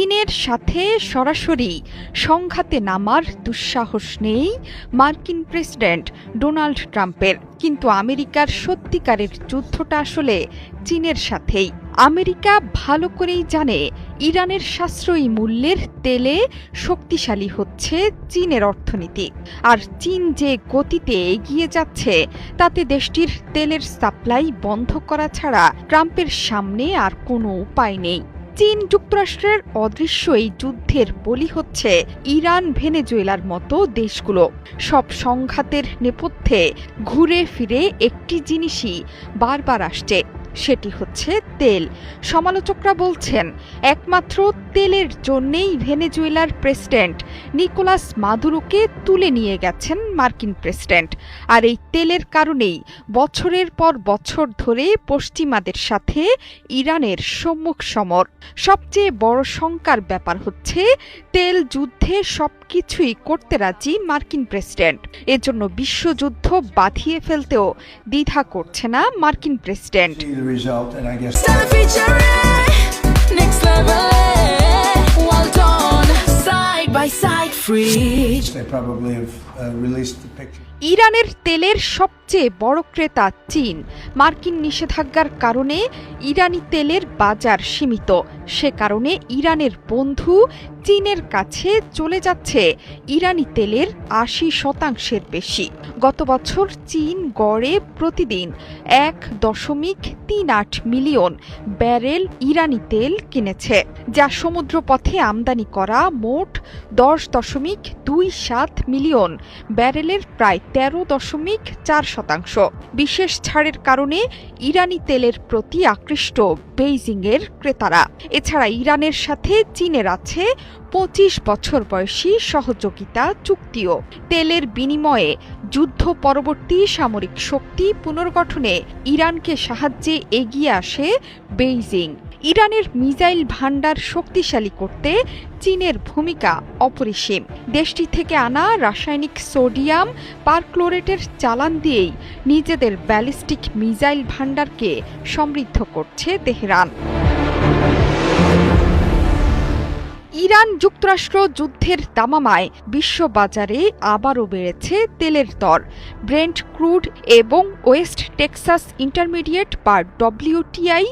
চীনের সাথে সরাসরি সংঘাতে নামার দুঃসাহস নেই মার্কিন প্রেসিডেন্ট ডোনাল্ড ট্রাম্পের। কিন্তু আমেরিকার সত্যিকারের যুদ্ধটা আসলে চীনের সাথেই। আমেরিকা ভালো করেই জানে ইরানের সাশ্রয়ী মূল্যের তেলে শক্তিশালী হচ্ছে চীনের অর্থনীতি। আর চীন যে গতিতে এগিয়ে যাচ্ছে তাতে দেশটির তেলের সাপ্লাই বন্ধ করা ছাড়া ট্রাম্পের সামনে আর কোনো উপায় নেই। চীন যুক্তরাষ্ট্রের অদৃশ্য এই যুদ্ধের বলি হচ্ছে ইরান, ভেনেজুয়েলার মতো দেশগুলো। সব সংঘাতের নেপথ্যে ঘুরে ফিরে একটি জিনিসই বারবার আসছে, সেটি হচ্ছে তেল। সমালোচকরা বলছেন একমাত্র তেলের জন্যেই ভেনেজুয়েলার প্রেসিডেন্ট নিকোলাস মাদুরোকে তুলে নিয়ে গেছেন মার্কিন প্রেসিডেন্ট। আর এই তেলের কারণেই বছরের পর বছর ধরে পশ্চিমাদের সাথে ইরানের সম্মুখ সমর। সবচেয়ে বড় শঙ্কার ব্যাপার হচ্ছে তেল যুদ্ধে সবকিছুই করতে রাজি মার্কিন প্রেসিডেন্ট। এজন্য বিশ্বযুদ্ধ বাঁধিয়ে ফেলতেও দ্বিধা করছে না মার্কিন president. Result, and I guess next level, well done, side by side, free. they probably have released the picture. ইরানের তেলের সবচেয়ে বড় ক্রেতা চীন। মার্কিন নিষেধাজ্ঞার কারণে ইরানি তেলের বাজার সীমিত। সে কারণে ইরানের বন্ধু চীনের কাছে চলে যাচ্ছে ইরানি তেলের ৮০% বেশি। গত বছর চীন গড়ে প্রতিদিন ১.৩৮ মিলিয়ন ব্যারেল ইরানি তেল কিনেছে, যা সমুদ্রপথে আমদানি করা মোট ১০.২৭ মিলিয়ন ব্যারেলের প্রায় ১৩.৪%। বিশেষ ছাড়ের কারণে ইরানি তেলের প্রতি আকৃষ্ট বেইজিংয়ের ক্রেতারা। এছাড়া ইরানের সাথে চীনের আছে ২৫ বছর বয়সী সহযোগিতা চুক্তিও। তেলের বিনিময়ে যুদ্ধ পরবর্তী সামরিক শক্তি পুনর্গঠনে ইরানকে সাহায্যে এগিয়ে আসে বেইজিং। ইরানের মিসাইল ভান্ডার শক্তিশালী করতে চীনের ভূমিকা অপরিসীম। দেশটি থেকে আনা রাসায়নিক সোডিয়াম পারক্লোরেটের চালান দিয়েই নিজেদের ব্যালিস্টিক মিসাইল ভান্ডারকে সমৃদ্ধ করছে তেহরান। ইরান যুক্তরাষ্ট্র যুদ্ধের দামামায় বিশ্ববাজারে আবারও বেড়েছে তেলের দর। ব্রেন্ট ক্রুড এবং ওয়েস্ট টেক্সাস ইন্টারমিডিয়েট বা WTI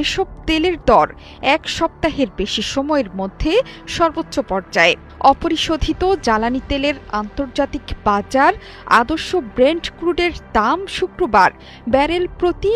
এসব তেলের দর এক সপ্তাহের বেশি সময়ের মধ্যে সর্বোচ্চ পর্যায়ে। অপরিশোধিত জ্বালানি তেলের আন্তর্জাতিক বাজার আদর্শ ব্রেন্ট ক্রুডের দাম শুক্রবার ব্যারেল প্রতি